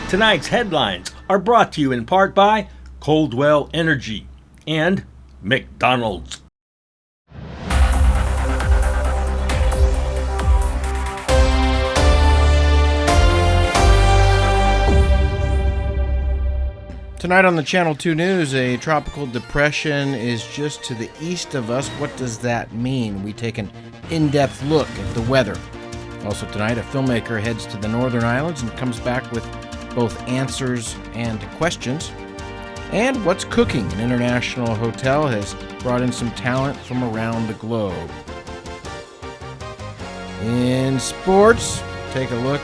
Tonight's headlines are brought to you in part by Coldwell Energy and McDonald's. Tonight on the Channel 2 News, a tropical depression is just to the east of us. What does that mean? We take an in-depth look at the weather. Also tonight, a filmmaker heads to the Northern Islands and comes back with both answers and questions. And what's cooking? An international hotel has brought in some talent from around the globe. In sports, take a look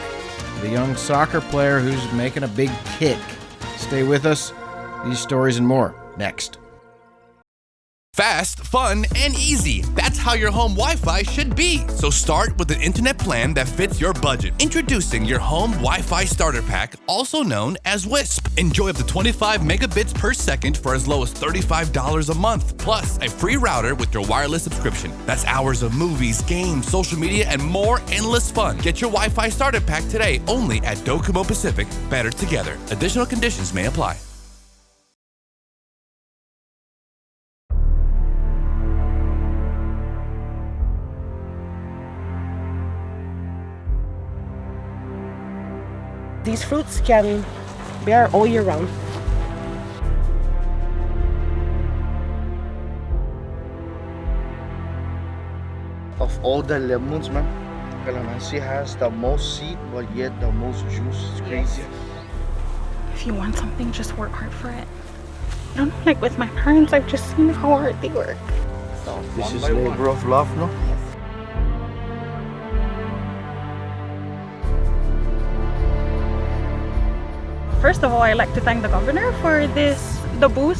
at a young soccer player who's making a big kick. Stay with us. These stories and more next. Fast, fun, and easy. That's how your home Wi-Fi should be. So start with an internet plan that fits your budget. Introducing your home Wi-Fi starter pack, also known as WISP. Enjoy up to 25 megabits per second for as low as $35 a month. Plus, a free router with your wireless subscription. That's hours of movies, games, social media, and more endless fun. Get your Wi-Fi starter pack today only at Docomo Pacific. Better together. Additional conditions may apply. These fruits can bear all year round. Of all the lemons, man, calamansi has the most seed, but yet the most juice. It's crazy. If you want something, just work hard for it. I don't know, like with my parents, I've just seen how hard they work. This is labor of love, no? First of all, I'd like to thank the governor for the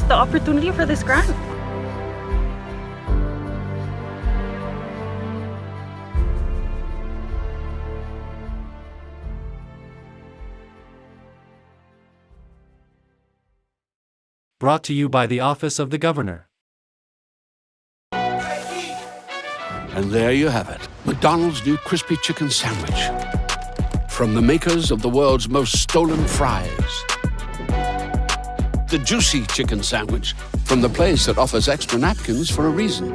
opportunity for this grant. Brought to you by the Office of the Governor. And there you have it, McDonald's new crispy chicken sandwich. From the makers of the world's most stolen fries. The juicy chicken sandwich from the place that offers extra napkins for a reason.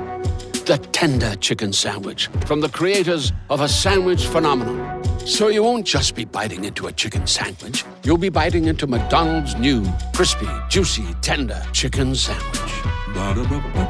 The tender chicken sandwich from the creators of a sandwich phenomenon. So you won't just be biting into a chicken sandwich. You'll be biting into McDonald's new crispy, juicy, tender chicken sandwich. Ba-da-ba-ba-ba.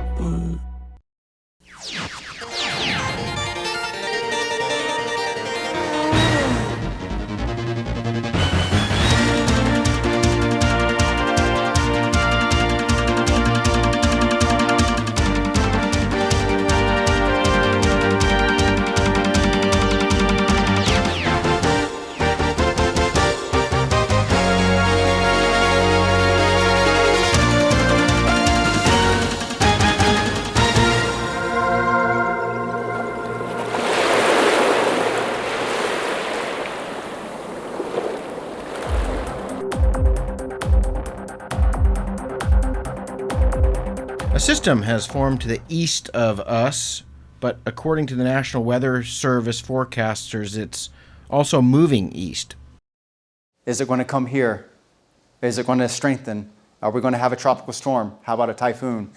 A system has formed to the east of us, but according to the National Weather Service forecasters, it's also moving east. Is it going to come here? Is it going to strengthen? Are we going to have a tropical storm? How about a typhoon?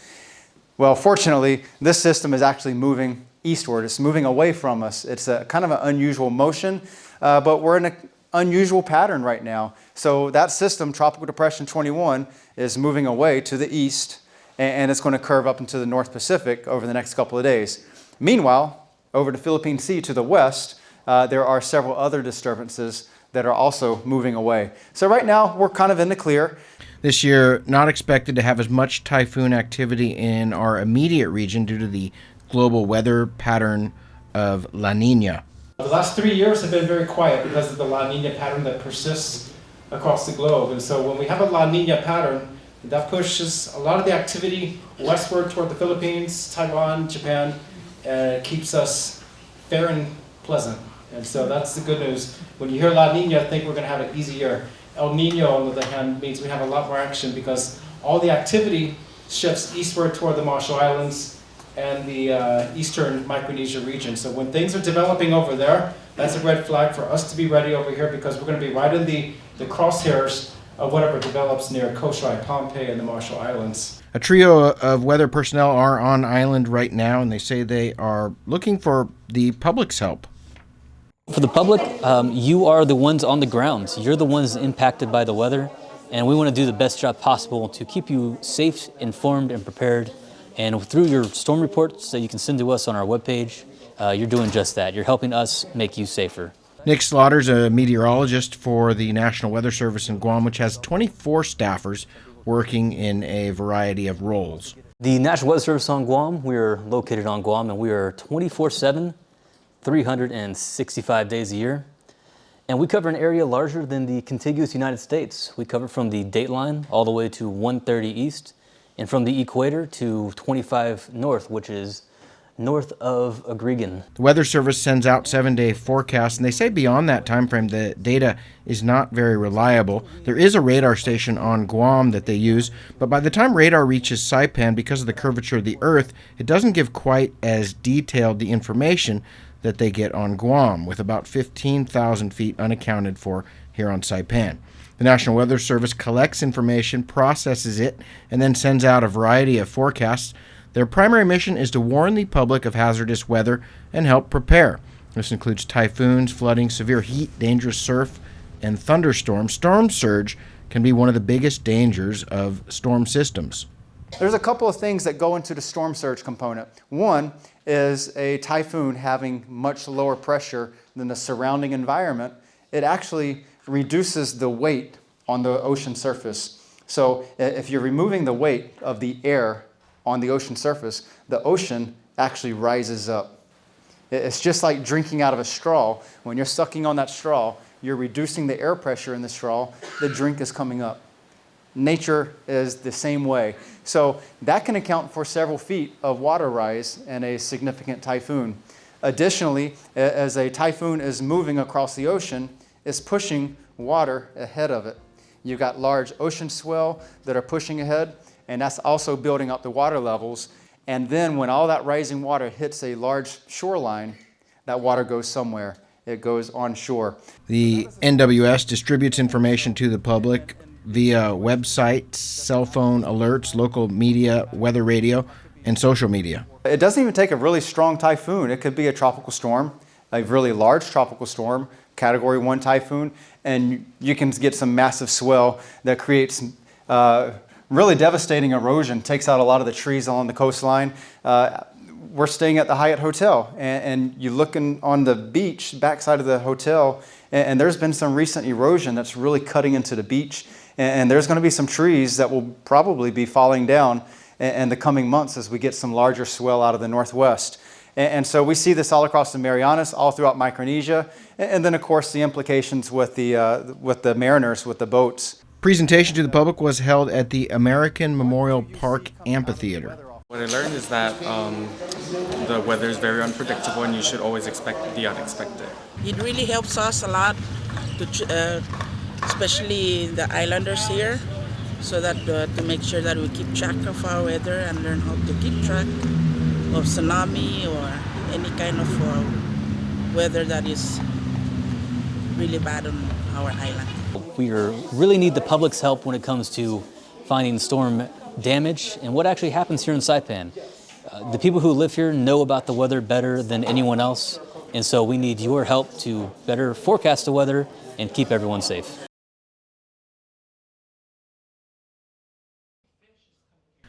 Well, fortunately, this system is actually moving eastward. It's moving away from us. It's a kind of an unusual motion, but we're in an unusual pattern right now. So that system, Tropical Depression 21, is moving away to the east, and it's going to curve up into the North Pacific over the next couple of days. Meanwhile, over the Philippine Sea to the west, there are several other disturbances that are also moving away. So right now, we're kind of in the clear. This year, not expected to have as much typhoon activity in our immediate region due to the global weather pattern of La Nina. The last 3 years have been very quiet because of the La Nina pattern that persists across the globe. And so when we have a La Nina pattern, that pushes a lot of the activity westward toward the Philippines, Taiwan, Japan, and it keeps us fair and pleasant. And so that's the good news. When you hear La Nina, think we're going to have an easy year. El Nino, on the other hand, means we have a lot more action because all the activity shifts eastward toward the Marshall Islands and the eastern Micronesia region. So when things are developing over there, that's a red flag for us to be ready over here because we're going to be right in the the crosshairs of whatever develops near Koshai, Pompeii, and the Marshall Islands. A trio of weather personnel are on island right now, and they say they are looking for the public's help. For the public, you are the ones on the ground. You're the ones impacted by the weather, and we want to do the best job possible to keep you safe, informed, and prepared. And through your storm reports that you can send to us on our webpage, you're doing just that. You're helping us make you safer. Nick Slaughter's a meteorologist for the National Weather Service in Guam, which has 24 staffers working in a variety of roles. The National Weather Service on Guam, we are located on Guam, and we are 24/7, 365 days a year. And we cover an area larger than the contiguous United States. We cover from the dateline all the way to 130 east, and from the equator to 25 north, which is north of Agregan. The Weather Service sends out 7-day forecasts, and they say beyond that time frame the data is not very reliable. There is a radar station on Guam that they use, but by the time radar reaches Saipan, because of the curvature of the Earth, it doesn't give quite as detailed the information that they get on Guam, with about 15,000 feet unaccounted for here on Saipan. The National Weather Service collects information, processes it, and then sends out a variety of forecasts. Their primary mission is to warn the public of hazardous weather and help prepare. This includes typhoons, flooding, severe heat, dangerous surf, and thunderstorms. Storm surge can be one of the biggest dangers of storm systems. There's a couple of things that go into the storm surge component. One is a typhoon having much lower pressure than the surrounding environment. It actually reduces the weight on the ocean surface. So if you're removing the weight of the air on the ocean surface, the ocean actually rises up. It's just like drinking out of a straw. When you're sucking on that straw, you're reducing the air pressure in the straw, the drink is coming up. Nature is the same way. So that can account for several feet of water rise in a significant typhoon. Additionally, as a typhoon is moving across the ocean, it's pushing water ahead of it. You've got large ocean swell that are pushing ahead, and that's also building up the water levels. And then when all that rising water hits a large shoreline, that water goes somewhere. It goes onshore. The NWS distributes information to the public via websites, cell phone alerts, local media, weather radio, and social media. It doesn't even take a really strong typhoon. It could be a tropical storm, a really large tropical storm, Category 1 typhoon, and you can get some massive swell that creates really devastating erosion, takes out a lot of the trees along the coastline. We're staying at the Hyatt Hotel, and you're looking on the beach, backside of the hotel, and there's been some recent erosion that's really cutting into the beach, and there's going to be some trees that will probably be falling down in the coming months as we get some larger swell out of the northwest. And so we see this all across the Marianas, all throughout Micronesia, and then of course the implications with the mariners, with the boats. Presentation to the public was held at the American Memorial Park Amphitheater. What I learned is that the weather is very unpredictable and you should always expect the unexpected. It really helps us a lot, especially the islanders here, so that to make sure that we keep track of our weather and learn how to keep track of tsunami or any kind of weather that is really bad on our island. We really need the public's help when it comes to finding storm damage and what actually happens here in Saipan. The people who live here know about the weather better than anyone else, and so we need your help to better forecast the weather and keep everyone safe.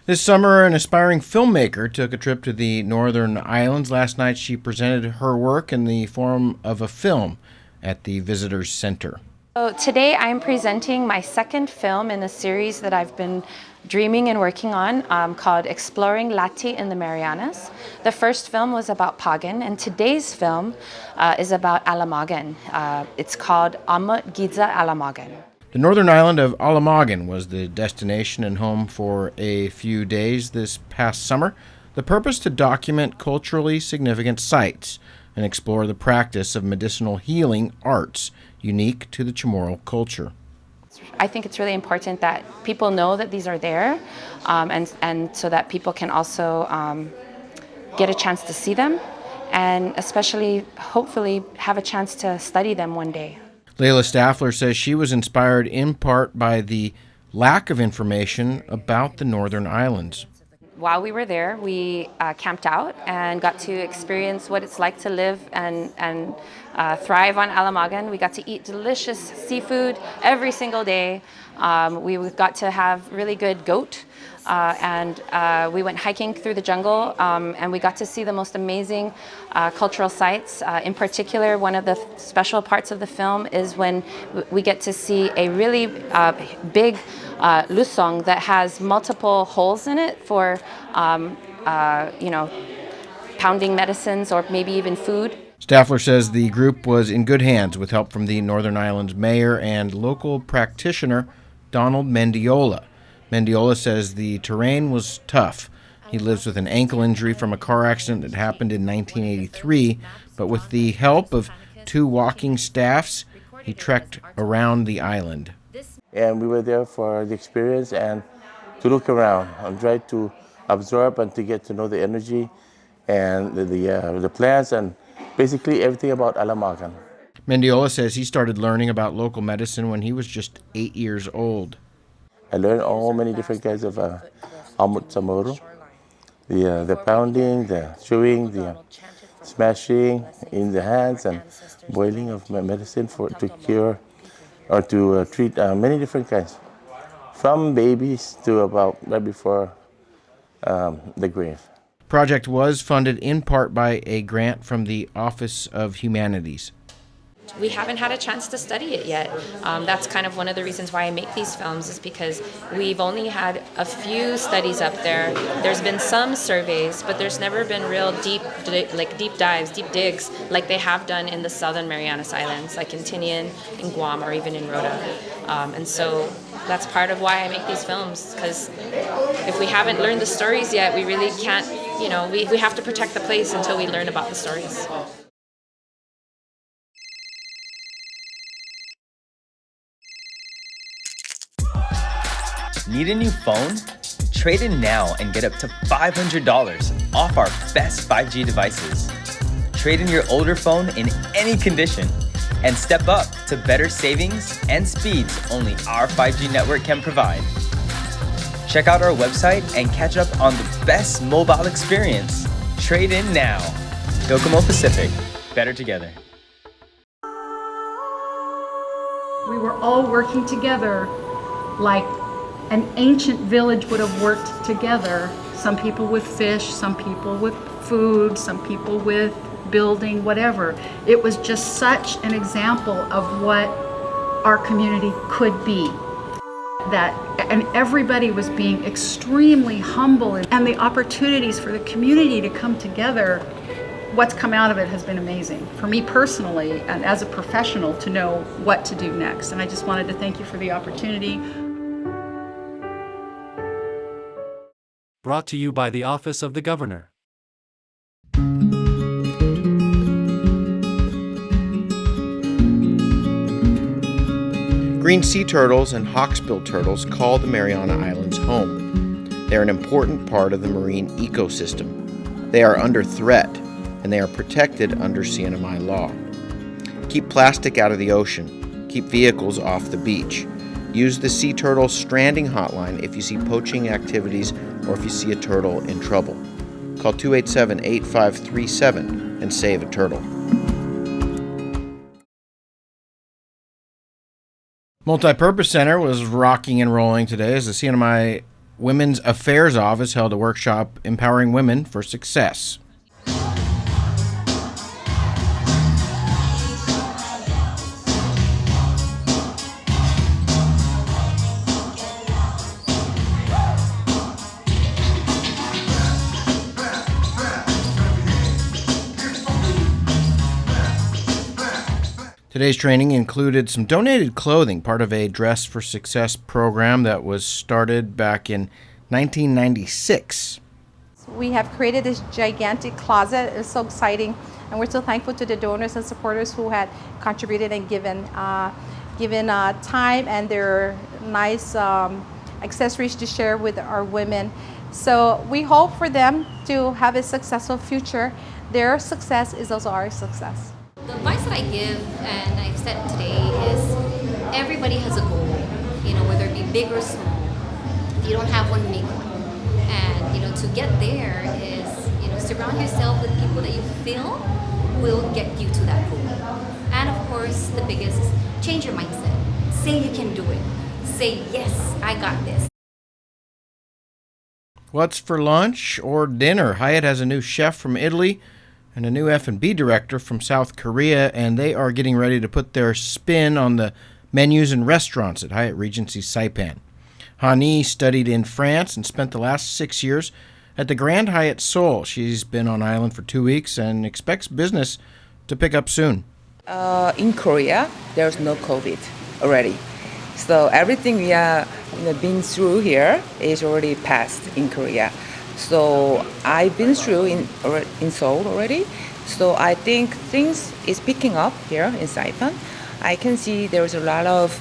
This summer, an aspiring filmmaker took a trip to the Northern Islands. Last night, she presented her work in the form of a film at the Visitors Center. So today I'm presenting my second film in a series that I've been dreaming and working on called Exploring Lati in the Marianas. The first film was about Pagan, and today's film is about Alamagan. It's called Amut Giza Alamagan. The northern island of Alamagan was the destination and home for a few days this past summer. The purpose to document culturally significant sites and explore the practice of medicinal healing arts unique to the Chamorro culture. I think it's really important that people know that these are there, and so that people can also get a chance to see them, and especially, hopefully, have a chance to study them one day. Layla Staffler says she was inspired in part by the lack of information about the Northern Islands. While we were there, we camped out and got to experience what it's like to live and thrive on Alamagan. We got to eat delicious seafood every single day. We got to have really good goat, and we went hiking through the jungle, and we got to see the most amazing cultural sites. In particular, one of the special parts of the film is when we get to see a really big lusong that has multiple holes in it for, pounding medicines or maybe even food. Staffler says the group was in good hands with help from the Northern Islands mayor and local practitioner Donald Mendiola. Mendiola says the terrain was tough. He lives with an ankle injury from a car accident that happened in 1983, but with the help of 2 walking staffs, he trekked around the island. And we were there for the experience and to look around and try to absorb and to get to know the energy and the plants and basically everything about Alamagan. Mendiola says he started learning about local medicine when he was just 8 years old. I learned all many different kinds of amut samoro, the pounding, the chewing, the smashing in the hands and boiling of medicine to cure or to treat many different kinds, from babies to about right before the grave. The project was funded in part by a grant from the Office of Humanities. We haven't had a chance to study it yet. That's kind of one of the reasons why I make these films, is because we've only had a few studies up there. There's been some surveys, but there's never been real deep dives, deep digs, like they have done in the Southern Marianas Islands, like in Tinian, in Guam, or even in Rota. And so that's part of why I make these films, because if we haven't learned the stories yet, we really can't, we have to protect the place until we learn about the stories. Need a new phone? Trade in now and get up to $500 off our best 5G devices. Trade in your older phone in any condition and step up to better savings and speeds only our 5G network can provide. Check out our website and catch up on the best mobile experience. Trade in now. Docomo Pacific. Better together. We were all working together like an ancient village would have worked together. Some people with fish, some people with food, some people with building, whatever. It was just such an example of what our community could be. And everybody was being extremely humble, and the opportunities for the community to come together, what's come out of it has been amazing. For me personally, and as a professional, to know what to do next. And I just wanted to thank you for the opportunity. Brought to you by the Office of the Governor. Green sea turtles and hawksbill turtles call the Mariana Islands home. They are an important part of the marine ecosystem. They are under threat, and they are protected under CNMI law. Keep plastic out of the ocean. Keep vehicles off the beach. Use the Sea Turtle Stranding Hotline if you see poaching activities or if you see a turtle in trouble. Call 287-8537 and save a turtle. Multipurpose Center was rocking and rolling today as the CNMI Women's Affairs Office held a workshop empowering women for success. Today's training included some donated clothing, part of a Dress for Success program that was started back in 1996. We have created this gigantic closet. It's so exciting, and we're so thankful to the donors and supporters who had contributed and given time and their nice accessories to share with our women. So we hope for them to have a successful future. Their success is also our success. The Vice advice that I give, and I've said today, is everybody has a goal, you know, whether it be big or small. If you don't have one, make one. And, you know, to get there is, you know, surround yourself with people that you feel will get you to that goal. And of course, the biggest is change your mindset. Say you can do it. Say, yes, I got this. What's for lunch or dinner? Hyatt has a new chef from Italy and a new F&B director from South Korea, and they are getting ready to put their spin on the menus and restaurants at Hyatt Regency Saipan. Hani studied in France and spent the last 6 years at the Grand Hyatt Seoul. She's been on island for 2 weeks and expects business to pick up soon. In Korea, there's no COVID already. So everything we are been through here is already passed in Korea. So I've been through in Seoul already. So I think things is picking up here in Saipan. I can see there's a lot of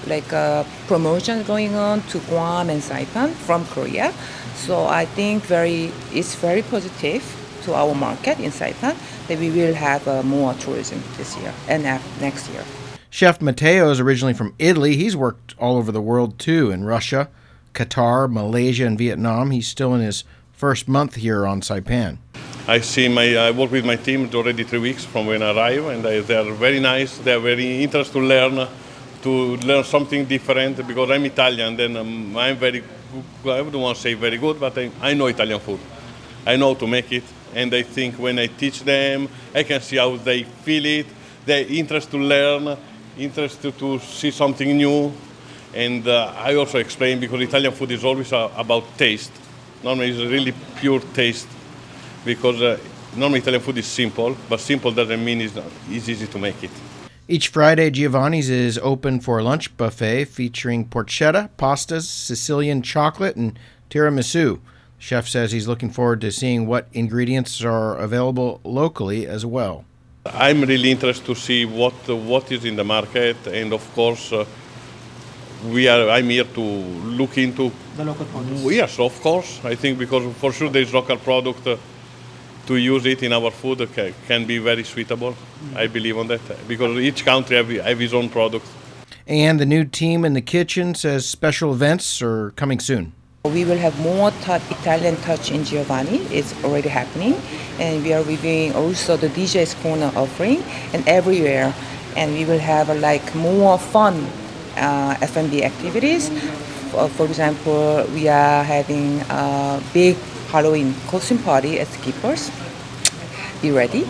promotions going on to Guam and Saipan from Korea. So I think it's very positive to our market in Saipan that we will have more tourism this year and next year. Chef Matteo is originally from Italy. He's worked all over the world too, in Russia, Qatar, Malaysia, and Vietnam. He's still in his first month here on Saipan. I work with my team already 3 weeks from when I arrived, and they are very nice. They are very interested to learn something different, because I'm Italian. Then I'm very, I don't want to say very good, but I know Italian food. I know how to make it, and I think when I teach them, I can see how they feel it. They're interested to learn, interested to see something new, and I also explain, because Italian food is always about taste. Normally, it's really pure taste, because normally Italian food is simple, but simple doesn't mean it's easy to make it. Each Friday, Giovanni's is open for a lunch buffet featuring porchetta, pastas, Sicilian chocolate, and tiramisu. The chef says he's looking forward to seeing what ingredients are available locally as well. I'm really interested to see what is in the market, and of course, I'm here to look into the local produce. Yes, of course. I think because for sure there is local product. To use it in our food can be very suitable. I believe on that, because each country have his own product. And the new team in the kitchen says special events are coming soon. We will have more Italian touch in Giovanni. It's already happening. And we are reviewing also the DJ's Corner offering and everywhere. And we will have more fun F&B activities. For example, we are having a big Halloween costume party at Skipper's. Be ready.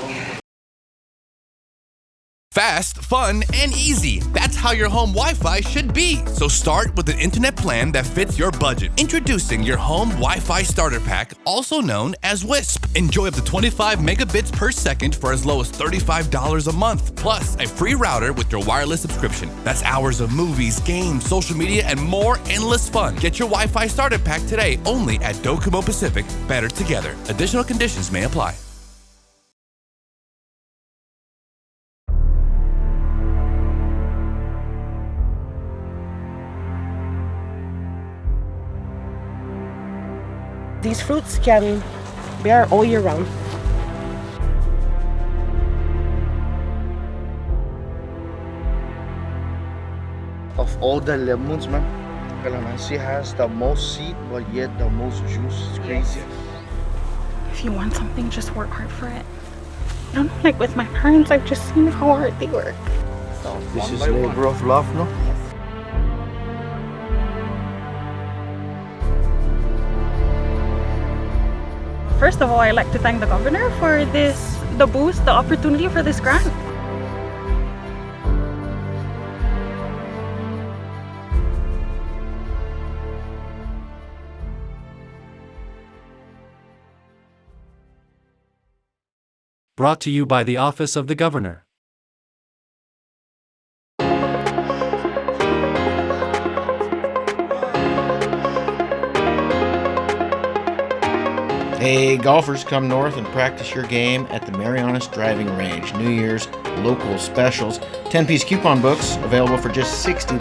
Fast, fun, and easy. That's how your home Wi-Fi should be. So start with an internet plan that fits your budget. Introducing your home Wi-Fi starter pack, also known as WISP. Enjoy up to 25 megabits per second for as low as $35 a month. Plus, a free router with your wireless subscription. That's hours of movies, games, social media, and more endless fun. Get your Wi-Fi starter pack today only at Docomo Pacific. Better together. Additional conditions may apply. These fruits can bear all year round. Of all the lemons, man, Calamansi has the most seed, but yet the most juice. It's crazy. If you want something, just work hard for it. I don't know, like with my parents, I've just seen how hard they work. So This is labor of love, no? First of all, I'd like to thank the governor for the opportunity for this grant. Brought to you by the Office of the Governor. Hey, golfers, come north and practice your game at the Marianas Driving Range. New Year's local specials. 10-piece coupon books available for just $60.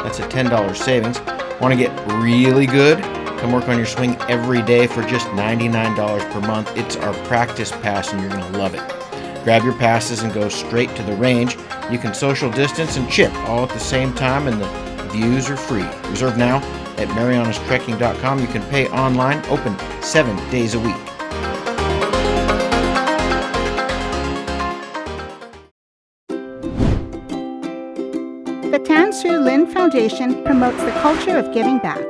That's a $10 savings. Want to get really good? Come work on your swing every day for just $99 per month. It's our practice pass and you're going to love it. Grab your passes and go straight to the range. You can social distance and chip all at the same time, and the views are free. Reserve now at marianastrekking.com. You can pay online, open 7 days a week. The Tan Su Lin Foundation promotes the culture of giving back.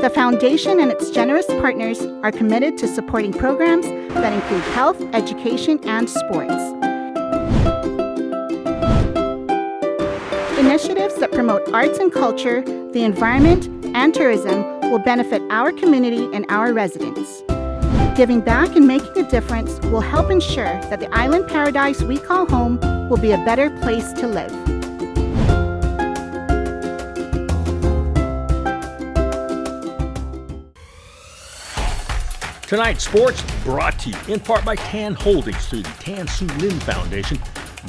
The foundation and its generous partners are committed to supporting programs that include health, education, and sports. Initiatives that promote arts and culture, the environment, and tourism will benefit our community and our residents. Giving back and making a difference will help ensure that the island paradise we call home will be a better place to live. Tonight's sports brought to you in part by Tan Holdings through the Tan Su Lin Foundation,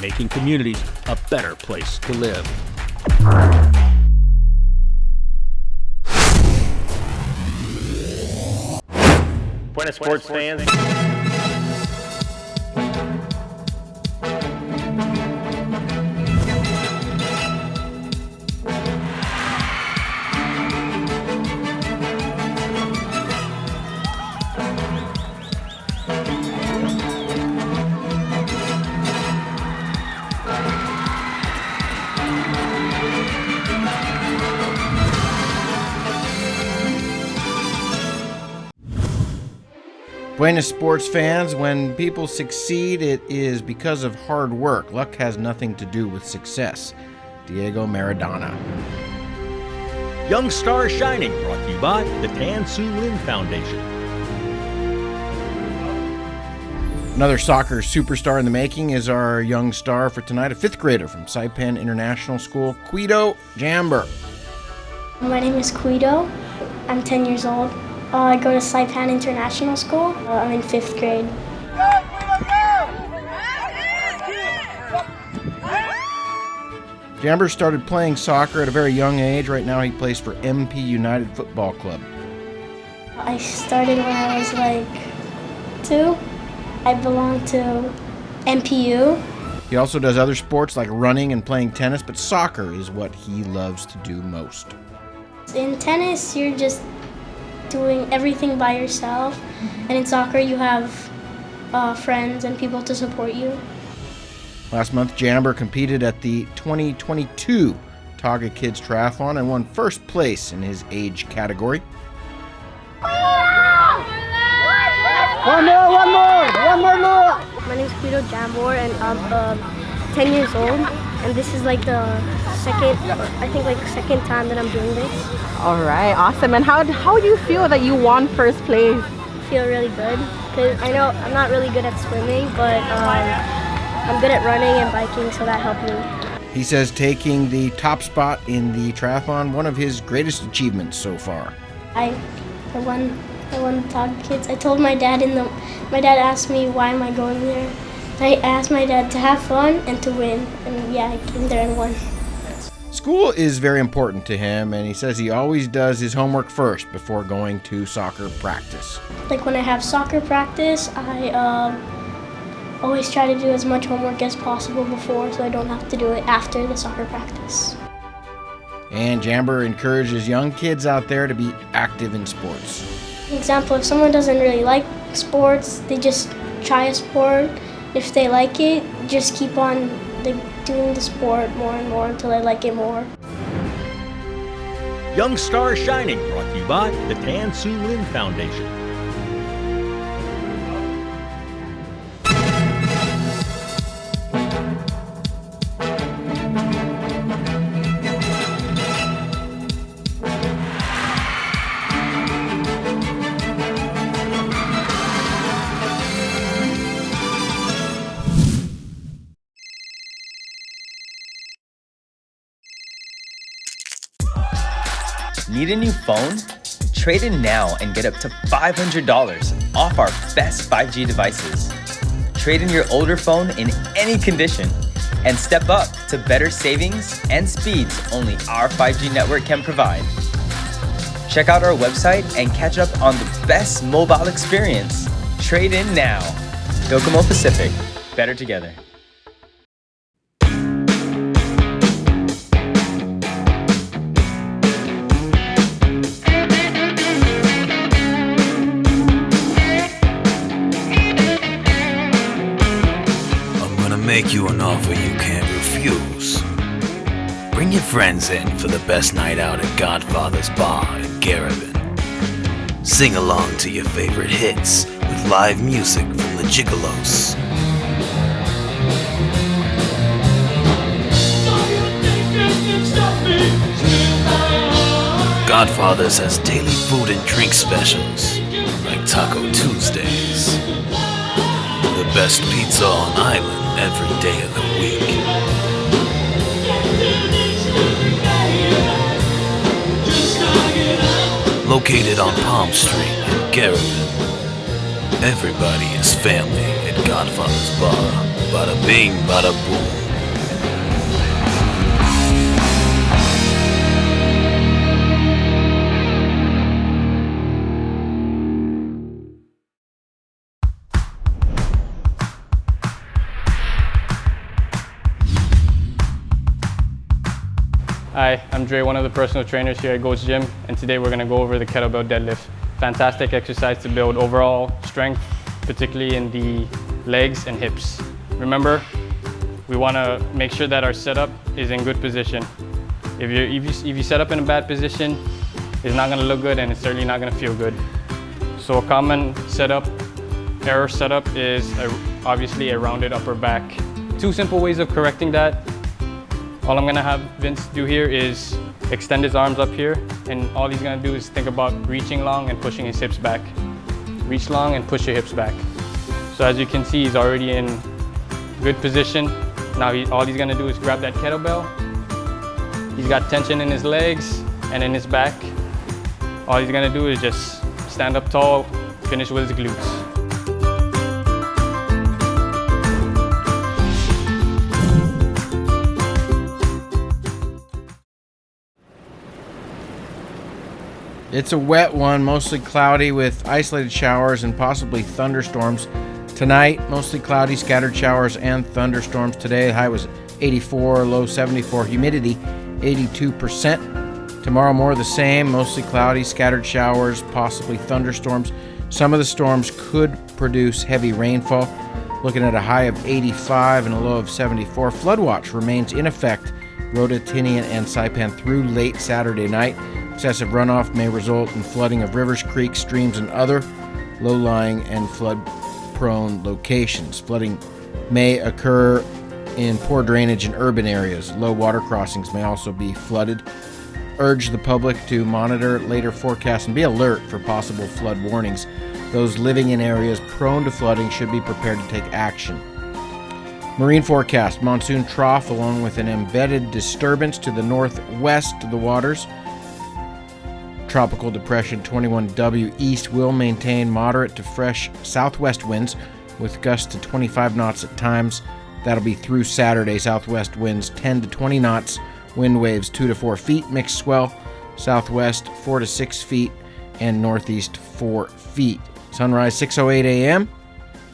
making communities a better place to live. Buenas sports fans. Buenas sports fans, when people succeed, it is because of hard work. Luck has nothing to do with success. Diego Maradona. Young Star Shining, brought to you by the Tan Su Lin Foundation. Another soccer superstar in the making is our young star for tonight, a 5th grader from Saipan International School, Guido Jamber. My name is Guido. I'm 10 years old. I go to Saipan International School. I'm in 5th grade. Jamber started playing soccer at a very young age. Right now he plays for MP United Football Club. I started when I was like 2. I belong to MPU. He also does other sports like running and playing tennis, but soccer is what he loves to do most. In tennis, you're just doing everything by yourself, and in soccer you have friends and people to support you. Last month, Jamber competed at the 2022 Taga Kids Triathlon and won 1st place in his age category. One more! My name is Guido Jamber, and I'm 10 years old, and this is like the second time that I'm doing this. All right, awesome. And how do you feel that you won 1st place? I feel really good because I know I'm not really good at swimming, but I'm good at running and biking, so that helped me. He says taking the top spot in the triathlon, one of his greatest achievements so far. I won the Taga Kids. I told my dad my dad asked me why am I going there. I asked my dad to have fun and to win, and yeah, I came there and won. School is very important to him, and he says he always does his homework first before going to soccer practice. Like when I have soccer practice, I always try to do as much homework as possible before so I don't have to do it after the soccer practice. And Jamber encourages young kids out there to be active in sports. For example, if someone doesn't really like sports, they just try a sport. If they like it, just keep on doing the sport more and more until they like it more. Young Star Shining, brought to you by the Tan Su Lin Foundation. Need a new phone? Trade in now and get up to $500 off our best 5G devices. Trade in your older phone in any condition and step up to better savings and speeds only our 5G network can provide. Check out our website and catch up on the best mobile experience. Trade in now. Docomo Pacific. better together. Make you an offer you can't refuse. Bring your friends in for the best night out at Godfather's Bar in Garabin. Sing along to your favorite hits with live music from the Gigolos. Godfather's has daily food and drink specials, like Taco Tuesdays. The best pizza on island every day of the week. Located on Palm Street in Garabin. Everybody is family at Godfather's Bar. Bada bing, bada boom. Hi, I'm Dre, one of the personal trainers here at Goat's Gym, and today we're going to go over the kettlebell deadlift. Fantastic exercise to build overall strength, particularly in the legs and hips. Remember, we want to make sure that our setup is in good position. If you set up in a bad position, it's not going to look good and it's certainly not going to feel good. So a common error setup is obviously a rounded upper back. 2 simple ways of correcting that. All I'm gonna have Vince do here is extend his arms up here, and all he's gonna do is think about reaching long and pushing his hips back. Reach long and push your hips back. So as you can see, he's already in good position. Now all he's gonna do is grab that kettlebell. He's got tension in his legs and in his back. All he's gonna do is just stand up tall, finish with his glutes. It's a wet one, mostly cloudy with isolated showers and possibly thunderstorms. Tonight, mostly cloudy, scattered showers and thunderstorms. Today, the high was 84, low 74, humidity 82%. Tomorrow, more of the same, mostly cloudy, scattered showers, possibly thunderstorms. Some of the storms could produce heavy rainfall. Looking at a high of 85 and a low of 74. Flood watch remains in effect, Rota, Tinian, and Saipan through late Saturday night. Excessive runoff may result in flooding of rivers, creeks, streams, and other low-lying and flood-prone locations. Flooding may occur in poor drainage in urban areas. Low water crossings may also be flooded. Urge the public to monitor later forecasts and be alert for possible flood warnings. Those living in areas prone to flooding should be prepared to take action. Marine forecast, monsoon trough along with an embedded disturbance to the northwest of the waters. Tropical Depression 21W east will maintain moderate to fresh southwest winds with gusts to 25 knots at times. That'll be through Saturday. Southwest winds 10 to 20 knots, wind waves 2 to 4 feet, mixed swell, southwest 4 to 6 feet, and northeast 4 feet. Sunrise 6:08 a.m.,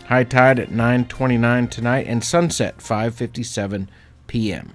high tide at 9:29 tonight, and sunset 5:57 p.m.